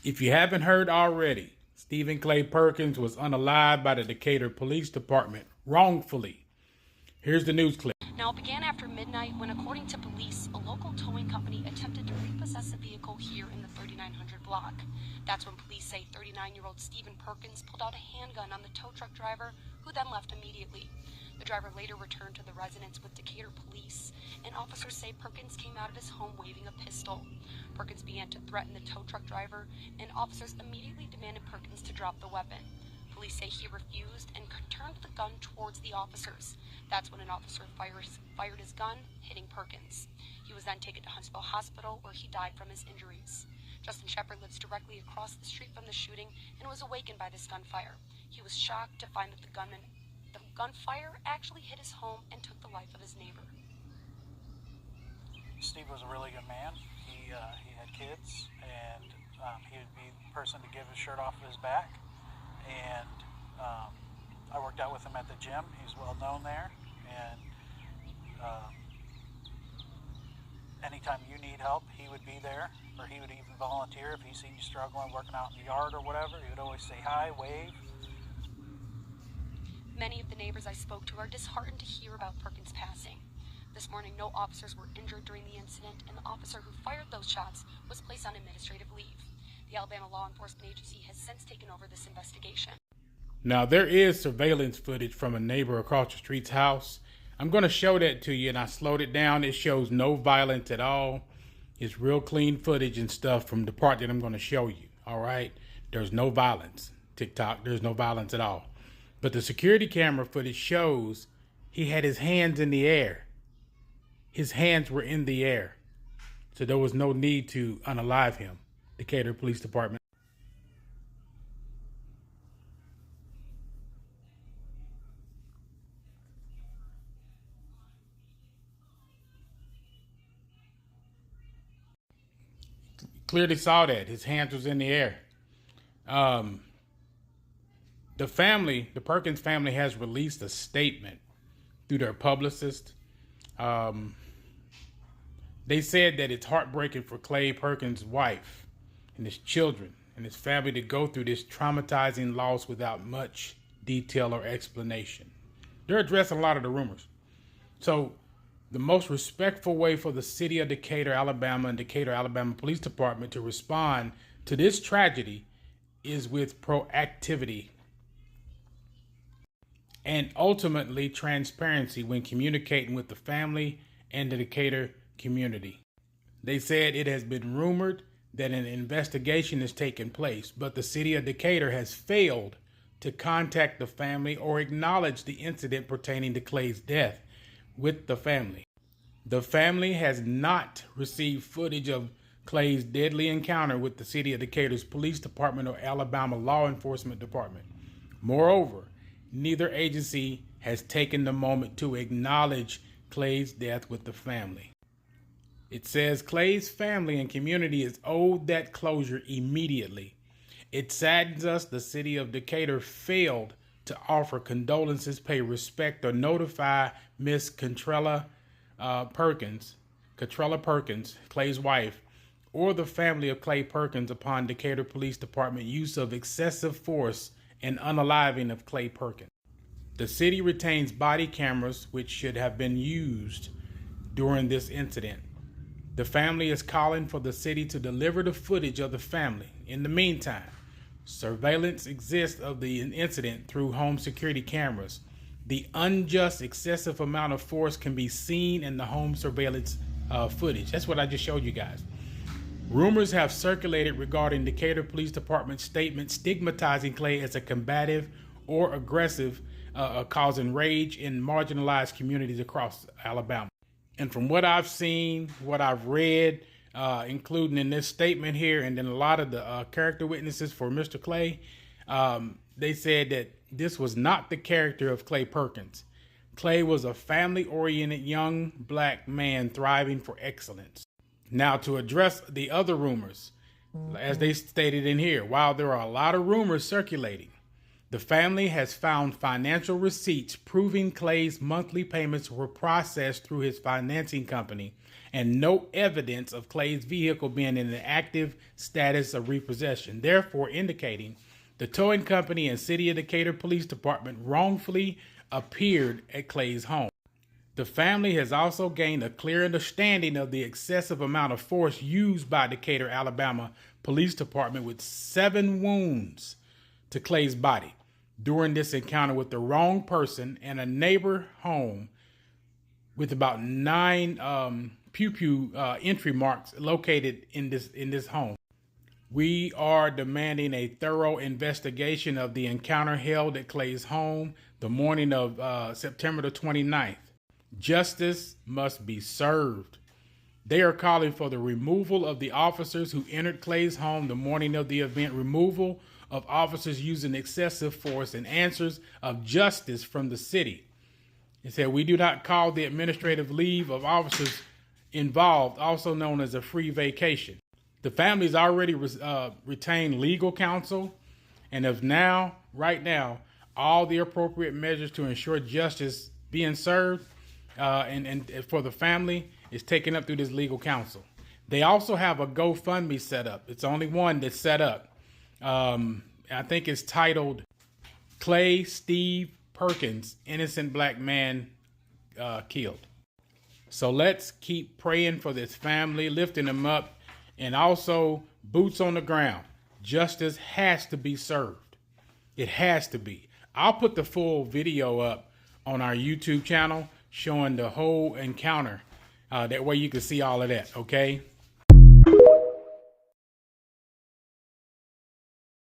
If you haven't heard already, Stephen Clay Perkins was unalived by the Decatur Police Department wrongfully. Here's the news clip. Now, it began after midnight when, according to police, a local towing company attempted to repossess a vehicle here in the 3900 block. That's when police say 39-year-old Stephen Perkins pulled out a handgun on the tow truck driver, who then left immediately. The driver later returned to the residence with Decatur police, and officers say Perkins came out of his home waving a pistol. Perkins began to threaten the tow truck driver, and officers immediately demanded Perkins to drop the weapon. Police say he refused and turned the gun towards the officers. That's when an officer fired his gun, hitting Perkins. He was then taken to Huntsville Hospital, where he died from his injuries. Justin Shepard lives directly across the street from the shooting and was awakened by this gunfire. He was shocked to find that the gunfire actually hit his home and took the life of his neighbor. Steve was a really good man. He had kids, and he would be the person to give his shirt off of his back. And I worked out with him at the gym. He's well known there, and anytime you need help, he would be there, or he would even volunteer if he seen you struggling, working out in the yard or whatever. He would always say hi, wave. Many of the neighbors I spoke to are disheartened to hear about Perkins' passing. This morning, no officers were injured during the incident, and the officer who fired those shots was placed on administrative leave. The Alabama Law Enforcement Agency has since taken over this investigation. Now, there is surveillance footage from a neighbor across the street's house. I'm going to show that to you, and I slowed it down. It shows no violence at all. It's real clean footage and stuff from the part that I'm going to show you, all right? There's no violence. TikTok, there's no violence at all. But the security camera footage shows he had his hands in the air. His hands were in the air. So there was no need to unalive him. Decatur Police Department. Clearly saw that. His hands was in the air. The Perkins family has released a statement through their publicist. They said that it's heartbreaking for Clay Perkins' wife and his children and his family to go through this traumatizing loss without much detail or explanation. They're addressing a lot of the rumors. So the most respectful way for the city of Decatur, Alabama, and Decatur, Alabama Police Department to respond to this tragedy is with proactivity and ultimately transparency when communicating with the family and the Decatur community. They said it has been rumored that an investigation is taking place, but the city of Decatur has failed to contact the family or acknowledge the incident pertaining to Clay's death with the family. The family has not received footage of Clay's deadly encounter with the city of Decatur's police department or Alabama law enforcement department. Moreover, neither agency has taken the moment to acknowledge Clay's death with the family. It says Clay's family and community is owed that closure immediately. It saddens us the city of Decatur failed to offer condolences, pay respect, or notify Miss Contrella Perkins, Clay's wife, or the family of Clay Perkins upon Decatur Police Department use of excessive force and unaliving of Clay Perkins. The city retains body cameras which should have been used during this incident. The family is calling for the city to deliver the footage of the family. In the meantime, surveillance exists of the incident through home security cameras. The unjust excessive amount of force can be seen in the home surveillance footage. That's what I just showed you guys. Rumors have circulated regarding Decatur Police Department statement stigmatizing Clay as a combative or aggressive, causing rage in marginalized communities across Alabama. And from what I've seen, what I've read, including in this statement here, and then a lot of the character witnesses for Mr. Clay, they said that this was not the character of Clay Perkins. Clay was a family-oriented young black man thriving for excellence. Now, to address the other rumors, as they stated in here, while there are a lot of rumors circulating, The family has found financial receipts proving Clay's monthly payments were processed through his financing company and no evidence of Clay's vehicle being in an active status of repossession, therefore indicating the towing company and City of Decatur Police Department wrongfully appeared at Clay's home. The family has also gained a clear understanding of the excessive amount of force used by Decatur, Alabama Police Department with 7 wounds to Clay's body during this encounter with the wrong person and a neighbor home with about 9 pew entry marks located in this home. We are demanding a thorough investigation of the encounter held at Clay's home the morning of September the 29th. Justice must be served. They are calling for the removal of the officers who entered Clay's home the morning of the event, removal of officers using excessive force, and answers of justice from the city. It said, we do not call the administrative leave of officers involved, also known as a free vacation. The family's already retained legal counsel and have right now, all the appropriate measures to ensure justice being served and for the family is taken up through this legal counsel. They also have a GoFundMe set up. It's only one that's set up. I think it's titled Clay Steve Perkins, Innocent Black Man Killed. So let's keep praying for this family, lifting them up, and also boots on the ground. Justice has to be served. It has to be. I'll put the full video up on our YouTube channel showing the whole encounter. That way you can see all of that, okay?